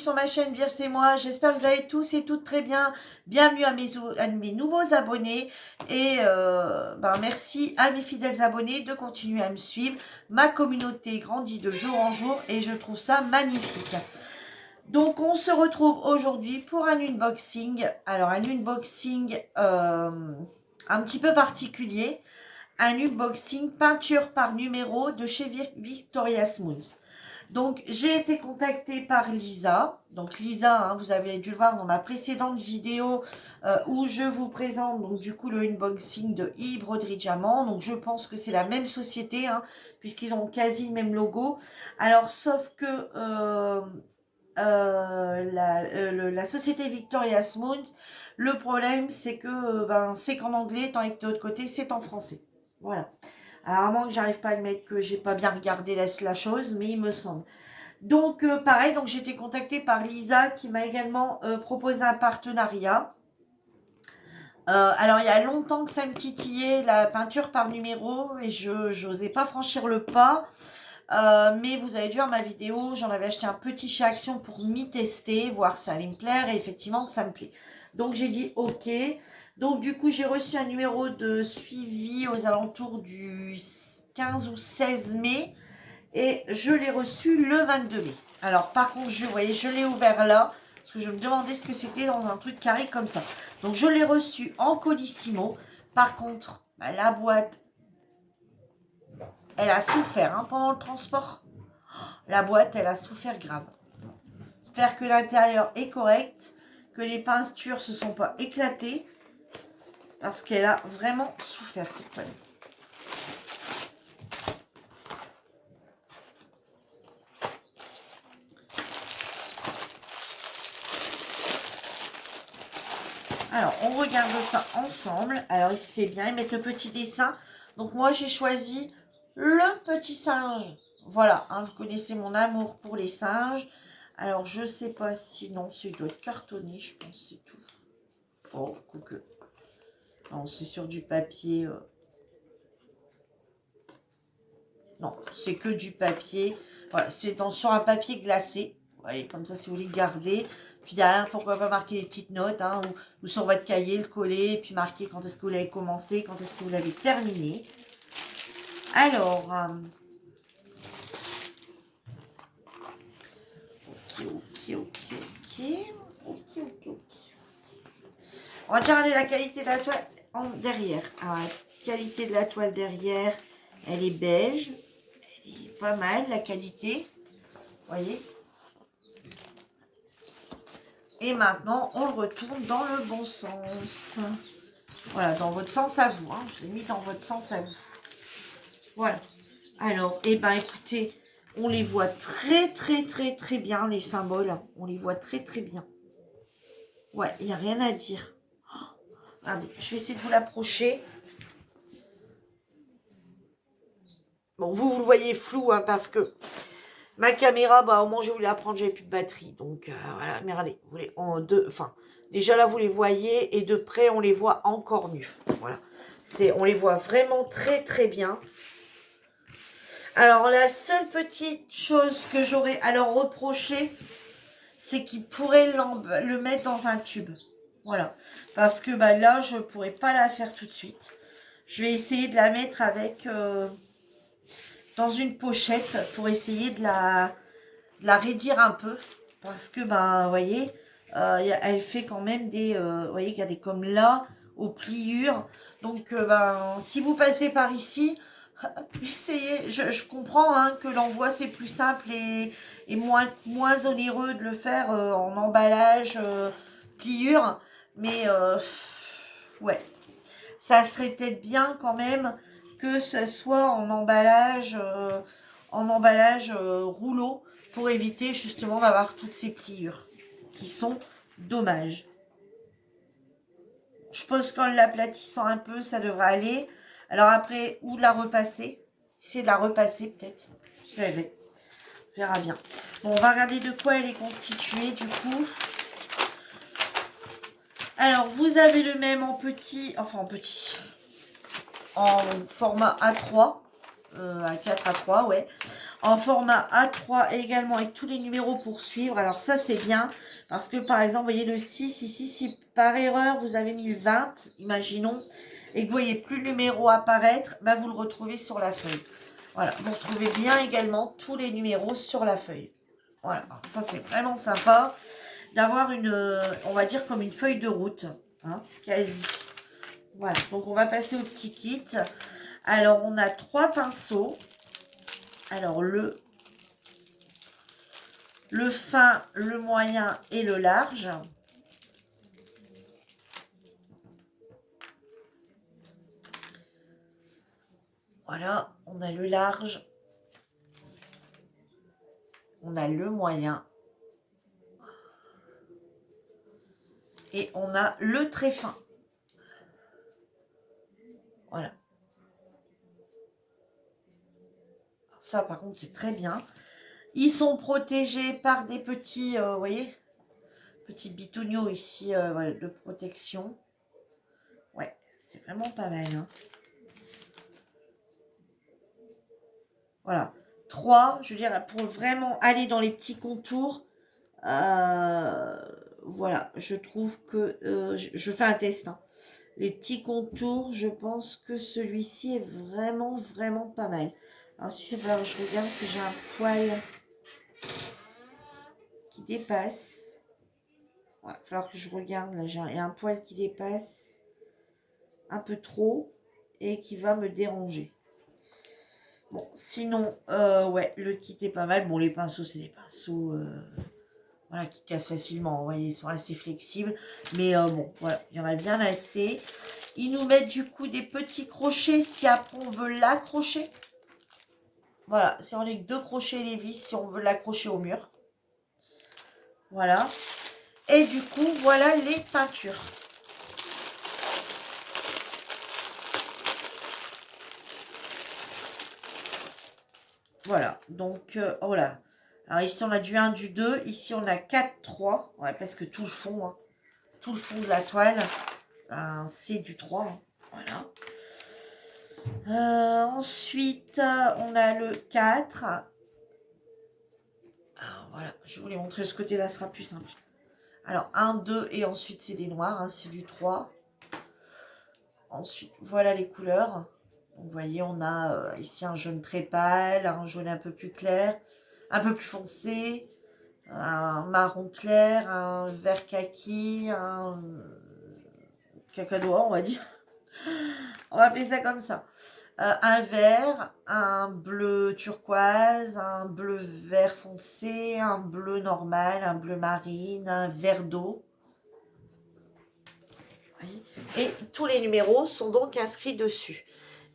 sur ma chaîne Vierge c'est moi, j'espère que vous allez tous et toutes très bien. Bienvenue à mes nouveaux abonnés et merci à mes fidèles abonnés de continuer à me suivre. Ma communauté grandit de jour en jour et je trouve ça magnifique. Donc on se retrouve aujourd'hui pour un unboxing. Alors un unboxing un petit peu particulier. Un unboxing peinture par numéro de chez Victoria's Moons. Donc, j'ai été contactée par Lisa. Donc, Lisa, hein, vous avez dû le voir dans ma précédente vidéo où je vous présente donc du coup le unboxing de e-broderie diamant. Donc, je pense que c'est la même société hein, puisqu'ils ont quasi le même logo. Alors, sauf que la société Victoria's Moons, le problème c'est que c'est qu'en anglais, tandis que de l'autre côté, c'est en français. Voilà. Alors, à moins que j'arrive pas à admettre que j'ai pas bien regardé la chose, mais il me semble. Donc, pareil, donc j'ai été contactée par Lisa qui m'a également proposé un partenariat. Alors, il y a longtemps que ça me titillait la peinture par numéro et je n'osais pas franchir le pas. Mais vous avez dû voir ma vidéo, j'en avais acheté un petit chez Action pour m'y tester, voir si ça allait me plaire et effectivement ça me plaît. Donc j'ai dit ok. Donc du coup j'ai reçu un numéro de suivi aux alentours du 15 ou 16 mai et je l'ai reçu le 22 mai. Alors par contre je l'ai ouvert là parce que je me demandais ce que c'était dans un truc carré comme ça. Donc je l'ai reçu en colissimo. Par contre la boîte elle a souffert hein, pendant le transport. La boîte, elle a souffert grave. J'espère que l'intérieur est correct, que les peintures se sont pas éclatées, parce qu'elle a vraiment souffert cette toile. Alors, on regarde ça ensemble. Alors ici, c'est bien, ils mettent le petit dessin. Donc moi, j'ai choisi le petit singe. Voilà, hein, vous connaissez mon amour pour les singes. Alors, je sais pas si... Non, il doit être cartonné, je pense, c'est tout. Oh, coucou. Non, c'est sur du papier. Non, c'est que du papier. Voilà, c'est sur un papier glacé. Vous voyez, comme ça, si vous voulez garder. Puis derrière, pourquoi pas marquer des petites notes, hein, ou sur votre cahier, le coller, et puis marquer quand est-ce que vous l'avez commencé, quand est-ce que vous l'avez terminé. Alors, ok. On va déjà regarder la qualité de la toile derrière. Alors, la qualité de la toile derrière, elle est beige. Elle est pas mal, la qualité. Vous voyez. Et maintenant, on le retourne dans le bon sens. Voilà, dans votre sens à vous. Hein. Je l'ai mis dans votre sens à vous. Voilà. Alors, écoutez, on les voit très bien, les symboles. On les voit très bien. Ouais, il n'y a rien à dire. Oh, regardez, je vais essayer de vous l'approcher. Bon, vous le voyez flou, hein, parce que ma caméra, au moment où je voulais la prendre, j'avais plus de batterie. Donc, voilà, mais regardez, vous les, déjà là, vous les voyez, et de près, on les voit encore mieux. Voilà. On les voit vraiment très bien. Alors, la seule petite chose que j'aurais à leur reprocher, c'est qu'ils pourraient le mettre dans un tube. Voilà. Parce que là, je ne pourrais pas la faire tout de suite. Je vais essayer de la mettre avec... dans une pochette pour essayer de la raidir un peu. Parce que, vous voyez, elle fait quand même des... vous voyez, regardez, comme là, aux pliures. Donc, si vous passez par ici... Essayez, je comprends hein, que l'envoi c'est plus simple et moins onéreux de le faire en emballage, pliure, mais ouais, ça serait peut-être bien quand même que ce soit en emballage, rouleau pour éviter justement d'avoir toutes ces pliures qui sont dommages. Je pense qu'en l'aplatissant un peu, ça devrait aller. Alors après, ou de la repasser. Essayer de la repasser peut-être. Je savais. On verra bien. Bon, on va regarder de quoi elle est constituée du coup. Alors, vous avez le même en petit. En format A3. A4, A3, ouais. en format A3 également avec tous les numéros pour suivre. Alors ça c'est bien parce que par exemple, vous voyez le 6 ici, si par erreur vous avez mis le 20, imaginons, et que vous voyez plus le numéro apparaître, ben vous le retrouvez sur la feuille. Voilà, vous retrouvez bien également tous les numéros sur la feuille. Voilà, alors ça c'est vraiment sympa d'avoir une, on va dire comme une feuille de route, hein, quasi. Voilà, donc on va passer au petit kit. Alors on a 3 pinceaux. Alors le fin, le moyen et le large. Voilà, on a le large, on a le moyen et on a le très fin. Voilà. Ça, par contre, c'est très bien. Ils sont protégés par des petits, vous voyez, petits bitoniaux ici voilà, de protection. Ouais, c'est vraiment pas mal. Hein. Voilà. 3, je veux dire, pour vraiment aller dans les petits contours, voilà, je trouve que je fais un test. Hein. Les petits contours, je pense que celui-ci est vraiment, vraiment pas mal. Alors, si c'est pas, je regarde parce que j'ai un poil qui dépasse. Il va falloir que je regarde. Là, j'ai un poil qui dépasse un peu trop et qui va me déranger. Bon, sinon, ouais, le kit est pas mal. Bon, les pinceaux, c'est des pinceaux voilà, qui cassent facilement. Vous voyez, ils sont assez flexibles. Mais bon, voilà, il y en a bien assez. Ils nous mettent du coup des petits crochets si après on veut l'accrocher. Voilà, si on est que 2 crochets et les vis, si on veut l'accrocher au mur. Voilà. Et du coup, voilà les peintures. Voilà, donc, voilà. Alors ici, on a du 1, du 2. Ici, on a 4, 3. Ouais, parce que tout le fond, hein, tout le fond de la toile, c'est du 3. Hein. Voilà. Ensuite, on a le 4. Alors, voilà, je vais vous les montrer. Ce côté-là sera plus simple. Alors, 1, 2, et ensuite, c'est des noirs. Hein, c'est du 3. Ensuite, voilà les couleurs. Donc, vous voyez, on a ici un jaune très pâle, un jaune un peu plus clair, un peu plus foncé, un marron clair, un vert kaki, un cacadois, on va dire. On va appeler ça comme ça. Un vert, un bleu turquoise, un bleu vert foncé, un bleu normal, un bleu marine, un vert d'eau. Et tous les numéros sont donc inscrits dessus.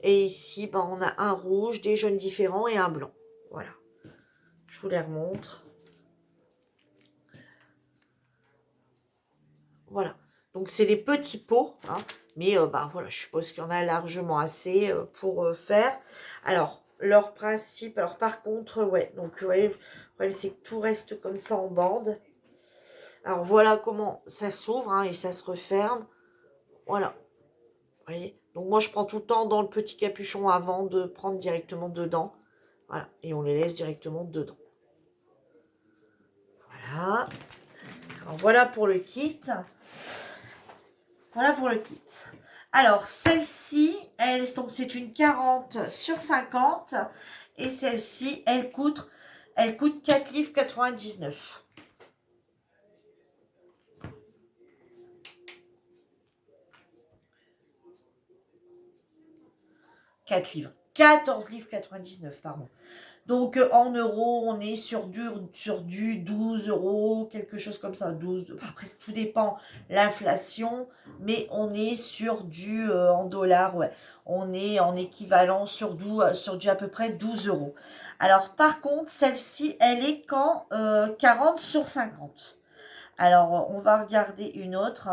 Et ici, ben, on a un rouge, des jaunes différents et un blanc. Voilà. Je vous les remontre. Voilà. Donc, c'est des petits pots. Hein, mais ben, voilà, je suppose qu'il y en a largement assez pour faire. Alors, leur principe... Alors, par contre, ouais. Donc, vous voyez, le problème, c'est que tout reste comme ça en bande. Alors, voilà comment ça s'ouvre hein, et ça se referme. Voilà. Vous voyez. Donc, moi, je prends tout le temps dans le petit capuchon avant de prendre directement dedans. Voilà, et on les laisse directement dedans. Voilà. Alors, voilà pour le kit. Voilà pour le kit. Alors, celle-ci, c'est une 40 sur 50. Et celle-ci, elle coûte 4 livres 99. $4 livres. 14 livres 99, pardon. Donc, en euros, on est sur du 12 euros, quelque chose comme ça. 12, après, tout dépend l'inflation, mais on est sur du, en dollars, ouais. On est en équivalent sur du à peu près 12 euros. Alors, par contre, celle-ci, elle est quand 40 sur 50. Alors, on va regarder une autre.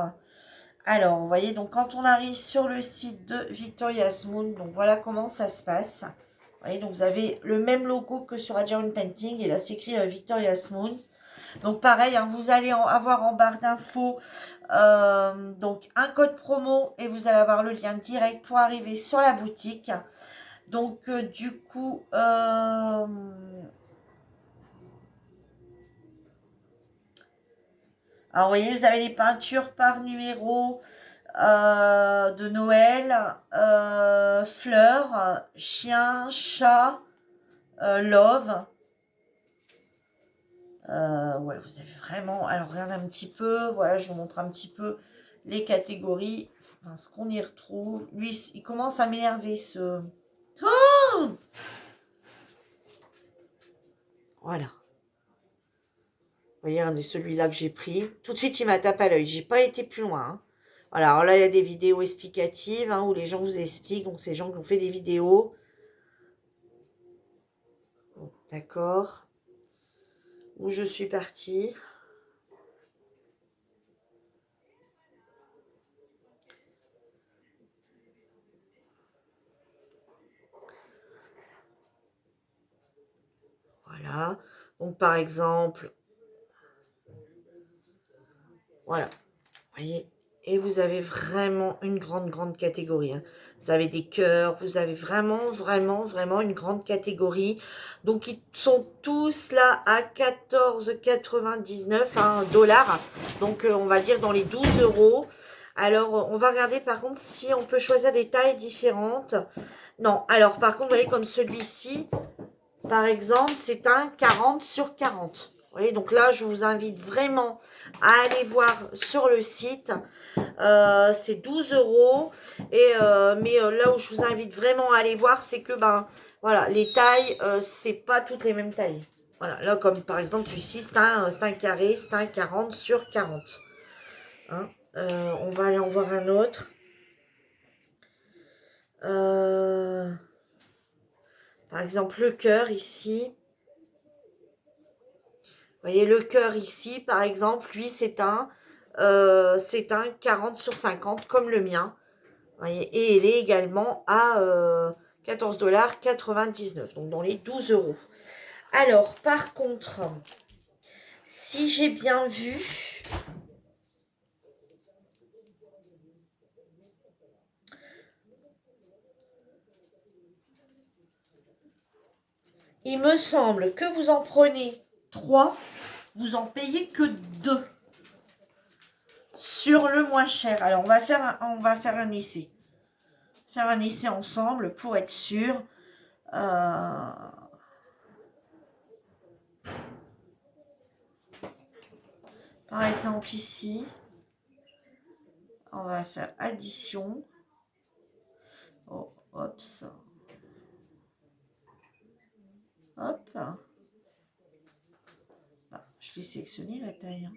Alors, vous voyez, donc quand on arrive sur le site de Victoria's Moon, donc voilà comment ça se passe. Vous voyez, donc vous avez le même logo que sur Adjourn Painting et là c'est écrit Victoria's Moon. Donc pareil, hein, vous allez avoir en barre d'infos donc un code promo et vous allez avoir le lien direct pour arriver sur la boutique. Donc, du coup, alors, vous voyez, vous avez les peintures par numéro de Noël, fleurs, chien, chat, love. Ouais, vous avez vraiment... Alors, regardez un petit peu. Voilà, je vous montre un petit peu les catégories. Enfin, ce qu'on y retrouve. Lui, il commence à m'énerver, ce... Oh, voilà. Vous voyez, regardez celui-là que j'ai pris. Tout de suite, il m'a tapé à l'œil. J'ai pas été plus loin, hein. Voilà, alors là, il y a des vidéos explicatives, hein, où les gens vous expliquent. Donc, c'est les gens qui ont fait des vidéos. Bon, d'accord. Où je suis partie. Voilà. Donc, par exemple, voilà. Vous voyez, et vous avez vraiment une grande catégorie, hein. Vous avez des cœurs, vous avez vraiment une grande catégorie. Donc, ils sont tous là à 14,99 dollars. Donc, on va dire dans les 12 euros. Alors, on va regarder par contre si on peut choisir des tailles différentes. Non, alors par contre, vous voyez comme celui-ci, par exemple, c'est un 40/40. Vous voyez, donc là, je vous invite vraiment à aller voir sur le site. C'est 12 euros. Mais là où je vous invite vraiment à aller voir, c'est que, ben, voilà, les tailles, c'est pas toutes les mêmes tailles. Voilà, là, comme par exemple, celui-ci, c'est un carré, c'est un 40/40. Hein. On va aller en voir un autre. Par exemple, le cœur ici. Vous voyez, le cœur ici, par exemple, lui, c'est un 40/50, comme le mien. Vous voyez, et il est également à 14,99 $, donc dans les 12 euros. Alors, par contre, si j'ai bien vu, il me semble que vous en prenez 3, vous en payez que 2 sur le moins cher. Alors, on va faire un essai. Faire un essai ensemble pour être sûr. Par exemple, ici, on va faire addition. Oh, hop, ça. Hop. Ah, je l'ai sélectionné la taille.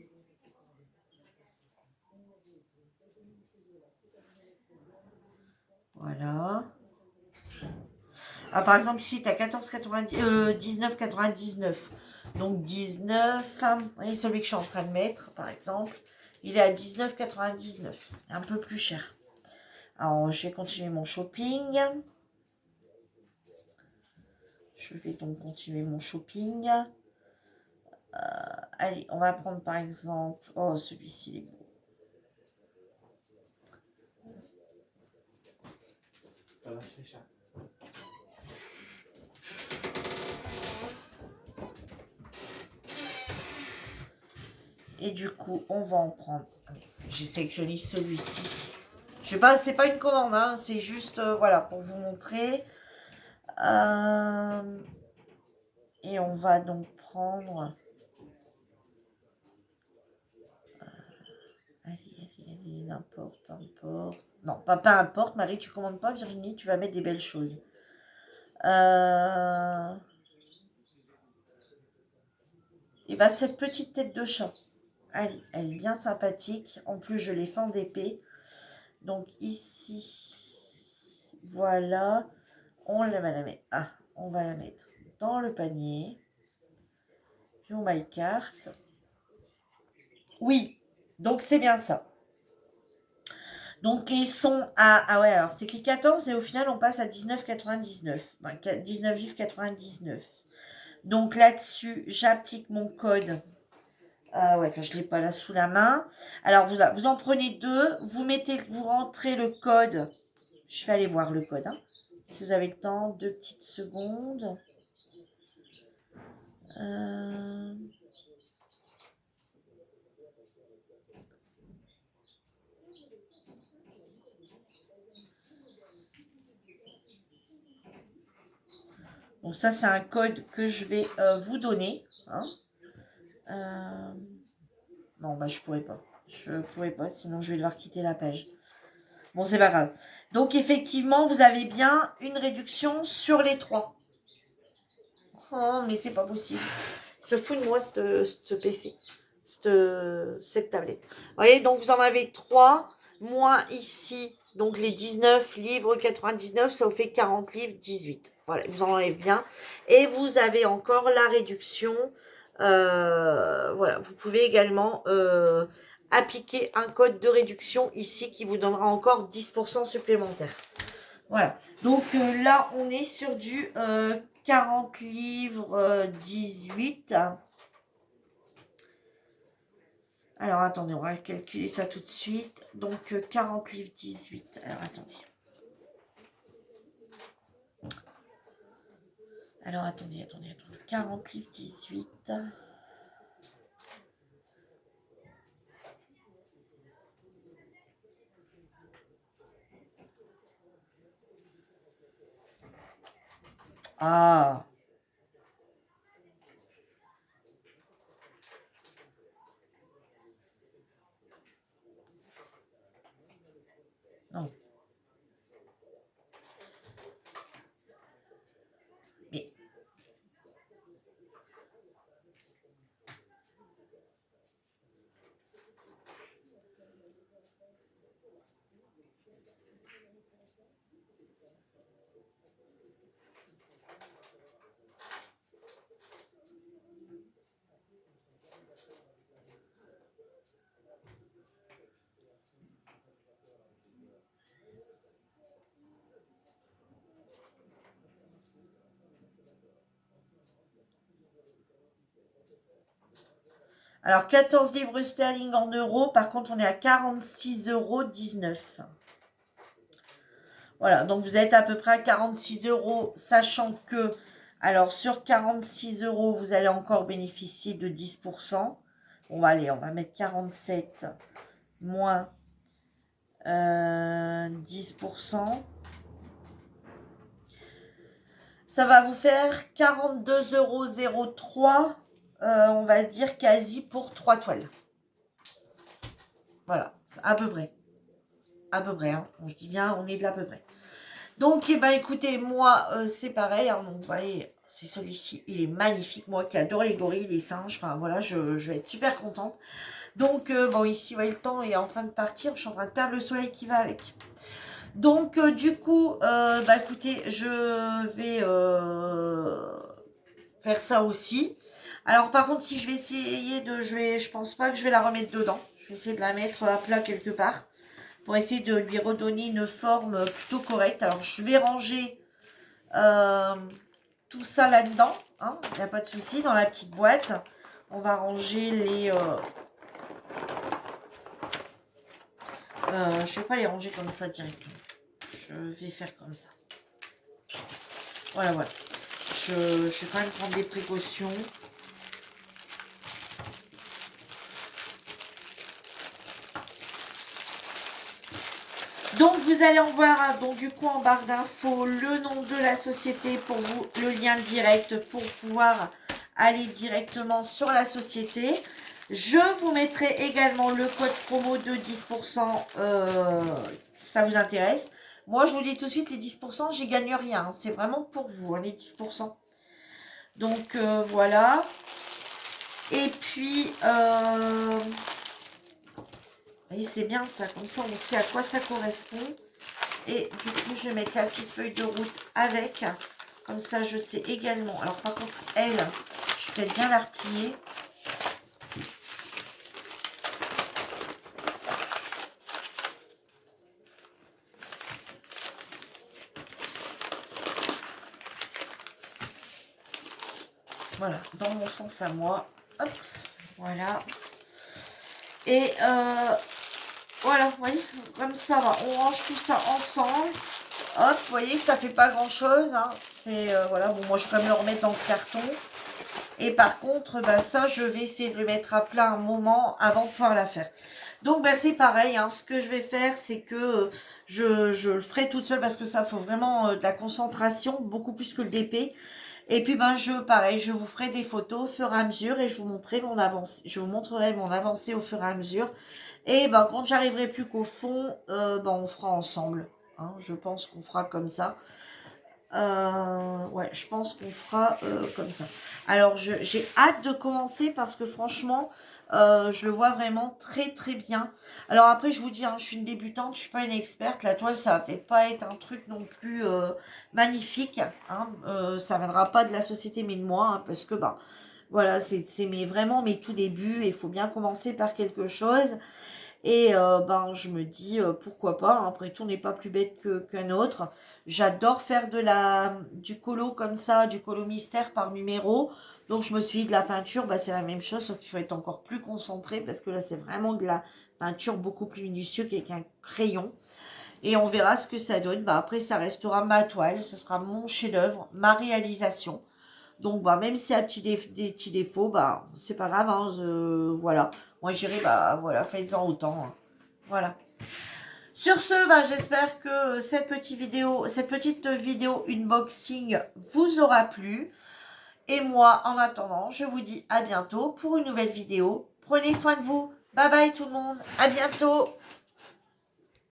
Voilà. Ah, par exemple, ici, tu as 19,99. Donc 19, vous voyez, celui que je suis en train de mettre, par exemple, il est à 19,99. Un peu plus cher. Alors, je vais continuer mon shopping. Je vais donc continuer mon shopping. Allez, on va prendre par exemple... Oh, celui-ci, il est beau. Ça va, je fais ça. Et du coup, on va en prendre. J'ai sélectionné celui-ci. Je sais pas, c'est pas une commande, hein, c'est juste, voilà, pour vous montrer. Et on va donc prendre... allez, n'importe, peu importe. Non, pas importe, Marie, tu commandes pas, Virginie, tu vas mettre des belles choses. Et bah, cette petite tête de chat, allez, elle est bien sympathique. En plus, je l'ai fait en DP. Donc ici, voilà, on va la mettre. Ah, on va la mettre dans le panier. Puis on my carte. Oui, donc c'est bien ça. Donc ils sont à... Ah ouais, alors c'est écrit 14 et au final on passe à 19,99. 19,99. Donc là-dessus, j'applique mon code. Ah ouais, enfin je ne l'ai pas là sous la main. Alors vous en prenez 2, vous rentrez le code. Je vais aller voir le code. Hein. Si vous avez le temps, 2 petites secondes. Donc ça, c'est un code que je vais vous donner. Hein. Non, bah je pourrais pas. Je pourrais pas, sinon je vais devoir quitter la page. Bon, c'est pas grave. Donc effectivement, vous avez bien une réduction sur les 3. Oh, mais c'est pas possible. Il se fout de moi, ce PC. Cette tablette. Vous voyez, donc vous en avez 3. Moins ici, donc les 19 livres 99, ça vous fait 40 livres 18. Voilà, vous en enlève bien. Et vous avez encore la réduction. Voilà, vous pouvez également appliquer un code de réduction ici qui vous donnera encore 10% supplémentaire. Voilà, donc là on est sur du 40 livres 18. Alors attendez, on va calculer ça tout de suite. Donc 40 livres 18. Alors attendez. Alors attendez. 40 livres 18. Ah. Non. Mais. Alors 14 livres sterling en euros. Par contre, on est à 46,19 €. Voilà, donc vous êtes à peu près à 46 €, sachant que, alors sur 46 €, vous allez encore bénéficier de 10%. Bon, allez, on va mettre 47 moins 10%. Ça va vous faire 42,03 €, on va dire quasi pour 3 toiles. Voilà, à peu près. À peu près, hein. Je dis bien, on est de l'à peu près. Donc, eh ben, écoutez, moi, c'est pareil. Hein, donc, vous voyez, c'est celui-ci. Il est magnifique. Moi qui adore les gorilles, les singes. Enfin, voilà, je vais être super contente. Donc, bon, ici, vous voyez, le temps est en train de partir. Je suis en train de perdre le soleil qui va avec. Donc, du coup, bah, écoutez, je vais faire ça aussi. Alors, par contre, si je vais essayer de... Je pense pas que je vais la remettre dedans. Je vais essayer de la mettre à plat quelque part, pour essayer de lui redonner une forme plutôt correcte. Alors, je vais ranger tout ça là-dedans. Hein, il n'y a pas de souci. Dans la petite boîte, on va ranger les... je ne vais pas les ranger comme ça directement. Je vais faire comme ça. Voilà. Je vais quand même prendre des précautions. Donc, vous allez en voir, donc du coup, en barre d'infos, le nom de la société pour vous, le lien direct pour pouvoir aller directement sur la société. Je vous mettrai également le code promo de 10%, ça vous intéresse. Moi, je vous dis tout de suite, les 10%, j'y gagne rien. C'est vraiment pour vous, hein, les 10%. Donc, voilà. Et puis, et c'est bien ça, comme ça on sait à quoi ça correspond. Et du coup, je vais mettre la petite feuille de route avec. Comme ça, je sais également. Alors, par contre, elle, je vais peut-être bien la replier. Voilà, dans mon sens à moi. Hop, voilà. Et voilà, vous voyez, comme ça, on range tout ça ensemble. Hop, vous voyez, ça fait pas grand chose. Hein. C'est, voilà, bon, moi je vais quand même le remettre dans le carton. Et par contre, bah, ça, je vais essayer de le mettre à plat un moment avant de pouvoir la faire. Donc, bah, c'est pareil. Hein. Ce que je vais faire, c'est que je le ferai toute seule parce que ça, faut vraiment de la concentration, beaucoup plus que le DP. Et puis, ben, pareil, je vous ferai des photos au fur et à mesure et je vous montrerai mon avancée au fur et à mesure. Et ben, quand j'arriverai plus qu'au fond, ben, on fera ensemble. Hein. Je pense qu'on fera comme ça. Ouais, je pense qu'on fera comme ça. Alors, j'ai hâte de commencer parce que franchement, je le vois vraiment très très bien. Alors après, je vous dis, hein, je suis une débutante, je suis pas une experte. La toile, ça va peut-être pas être un truc non plus magnifique. Hein, ça viendra pas de la société, mais de moi, hein, parce que bah voilà, vraiment mes tout débuts. Il faut bien commencer par quelque chose. Et ben, je me dis, pourquoi pas, hein, après tout, on n'est pas plus bête qu'un autre. J'adore faire du colo comme ça, du colo mystère par numéro. Donc, je me suis dit, de la peinture, bah, c'est la même chose, sauf qu'il faut être encore plus concentré, parce que là, c'est vraiment de la peinture beaucoup plus minutieuse qu'avec un crayon. Et on verra ce que ça donne. Bah, après, ça restera ma toile, ce sera mon chef-d'œuvre, ma réalisation. Donc, bah, même s'il y a des petits défauts, bah, c'est pas grave, hein, voilà. Moi, je dirais, bah, voilà, faites-en autant. Hein. Voilà. Sur ce, bah, j'espère que cette petite vidéo unboxing vous aura plu. Et moi, en attendant, je vous dis à bientôt pour une nouvelle vidéo. Prenez soin de vous. Bye bye tout le monde. À bientôt.